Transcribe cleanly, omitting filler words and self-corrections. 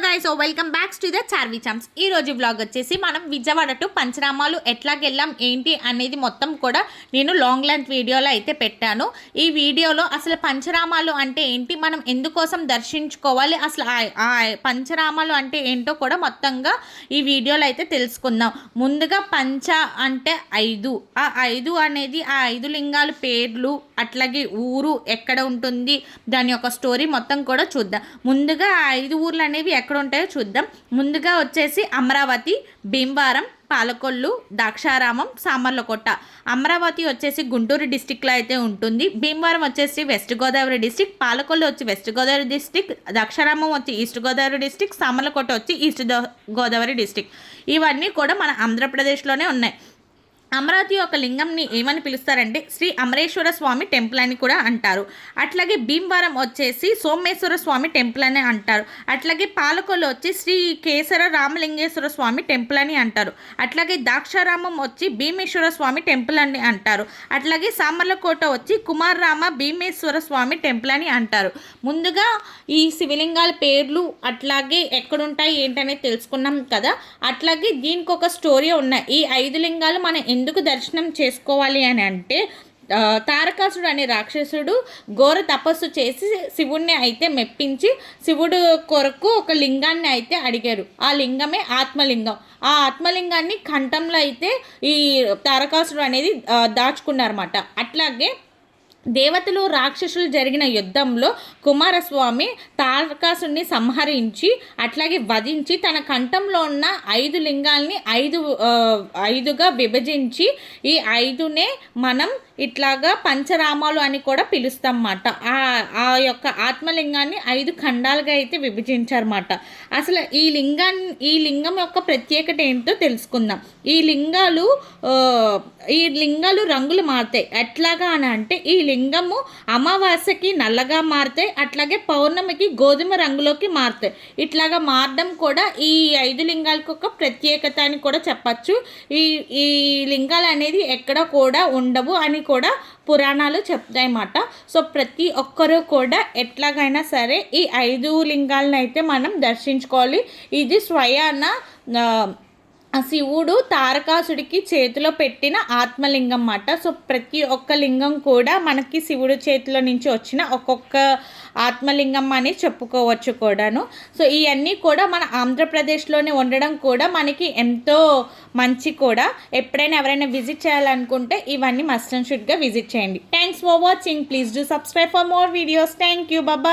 Guys, welcome back to the Charvi charms. ఈ రోజు vlog వచ్చేసి మనం విజయవాడ టు పంచనామాలు ఎట్లాగెళ్ళాం ఏంటి అనేది మొత్తం కూడా నేను లాంగ్ లెంత్ వీడియోలో అయితే పెట్టాను. ఈ వీడియోలో అసలు పంచనామాలు అంటే ఏంటి, మనం ఎందుకోసం దర్శించుకోవాలి, అసలు ఆ పంచనామాలు అంటే ఏంటో కూడా మొత్తంగా ఈ వీడియోలో అయితే తెలుసుకుందాం. ముందుగా పంచ అంటే 5, ఆ 5 అనేది ఆ 5 లింగాల పేర్లు, అట్లాగే ఊరు ఎక్కడ ఉంటుంది, దాని యొక్క స్టోరీ మొత్తం కూడా చూద్దాం. ముందుగా ఆ 5 ఊర్లు అనేవి ఎక్కడ ఉంటాయో చూద్దాం. ముందుగా వచ్చేసి అమరావతి, భీమవరం, పాలకొల్లు, ద్రాక్షారామం, సామర్లకోట. అమరావతి వచ్చేసి గుంటూరు డిస్టిక్లో అయితే ఉంటుంది. భీమవరం వచ్చేసి వెస్ట్ గోదావరి డిస్టిక్, పాలకొల్లు వచ్చి వెస్ట్ గోదావరి డిస్టిక్, ద్రాక్షారామం వచ్చి ఈస్ట్ గోదావరి డిస్టిక్, సామర్లకోట వచ్చి ఈస్ట్ గోదావరి డిస్టిక్. ఇవన్నీ కూడా మన ఆంధ్రప్రదేశ్లోనే ఉన్నాయి. అమరావతి యొక్క లింగంని ఏమని పిలుస్తారంటే శ్రీ అమరేశ్వర స్వామి టెంపుల్ అని కూడా అంటారు. అట్లాగే భీమవరం వచ్చేసి సోమేశ్వర స్వామి టెంపుల్ అని అంటారు. అట్లాగే పాలకొల్లు వచ్చి శ్రీ కేసర రామలింగేశ్వర స్వామి టెంపుల్ అని అంటారు. అట్లాగే ద్రాక్షారామం వచ్చి భీమేశ్వర స్వామి టెంపుల్ అని అంటారు. అట్లాగే సామర్లకోట వచ్చి కుమారరామ భీమేశ్వర స్వామి టెంపుల్ అని అంటారు. ముందుగా ఈ శివలింగాల పేర్లు అట్లాగే ఎక్కడుంటాయి ఏంటనేది తెలుసుకున్నాం కదా. అట్లాగే దీనికి ఒక స్టోరీ ఉన్నాయి. ఈ 5 లింగాలు మనం ఎందుకు దర్శనం చేసుకోవాలి అని అంటే, తారకాసుడు అనే రాక్షసుడు ఘోర తపస్సు చేసి శివుణ్ణి అయితే మెప్పించి శివుడు కొరకు ఒక లింగాన్ని అయితే అడిగారు. ఆ లింగమే ఆత్మలింగం. ఆ ఆత్మలింగాన్ని కంఠంలో అయితే ఈ తారకాసుడు అనేది దాచుకున్నారన్నమాట. అట్లాగే దేవతలు రాక్షసులు జరిగిన యుద్ధంలో కుమారస్వామి తారకాసుని సంహరించి అట్లాగే వధించి తన కంఠంలో ఉన్న 5 లింగాల్ని 5గా విభజించి ఈ 5నే మనం ఇట్లాగా పంచరామాలు అని కూడా పిలుస్తాం అన్నమాట. ఆ యొక్క ఆత్మలింగాన్ని 5 ఖండాలుగా అయితే విభజించారన్నమాట. అసలు ఈ లింగం యొక్క ప్రత్యేకత ఏంటో తెలుసుకుందాం. ఈ లింగాలు రంగులు మారుతాయి. ఎట్లాగా అని అంటే, ఈ లింగము అమావాస్యకి నల్లగా మారుతాయి, అట్లాగే పౌర్ణమికి గోధుమ రంగులోకి మారుతాయి. ఇట్లాగా మారడం కూడా ఈ 5 లింగాలకు ఒక ప్రత్యేకత అని కూడా చెప్పచ్చు. ఈ లింగాలు అనేది ఎక్కడ కూడా ఉండవు అని కూడా పురాణాలు చెప్తాయన్నమాట. సో ప్రతి ఒక్కరూ కూడా ఎట్లాగైనా సరే ఈ 5 లింగాలను అయితే మనం దర్శించుకోవాలి. ఇది స్వయాన శివుడు తారకాసుడికి చేతిలో పెట్టిన ఆత్మలింగం అన్నమాట. సో ప్రతి ఒక్క లింగం కూడా మనకి శివుడు చేతిలో నుంచి వచ్చిన ఒక్కొక్క ఆత్మలింగం అని చెప్పుకోవచ్చు కూడాను. సో ఇవన్నీ కూడా మన ఆంధ్రప్రదేశ్లోనే ఉండడం కూడా మనకి ఎంతో మంచి కూడా. ఎప్పుడైనా ఎవరైనా విజిట్ చేయాలనుకుంటే ఇవన్నీ మస్ట్ అండ్ షుడ్గా విజిట్ చేయండి. Thanks for watching. Please do subscribe for more videos. Thank you. Bye.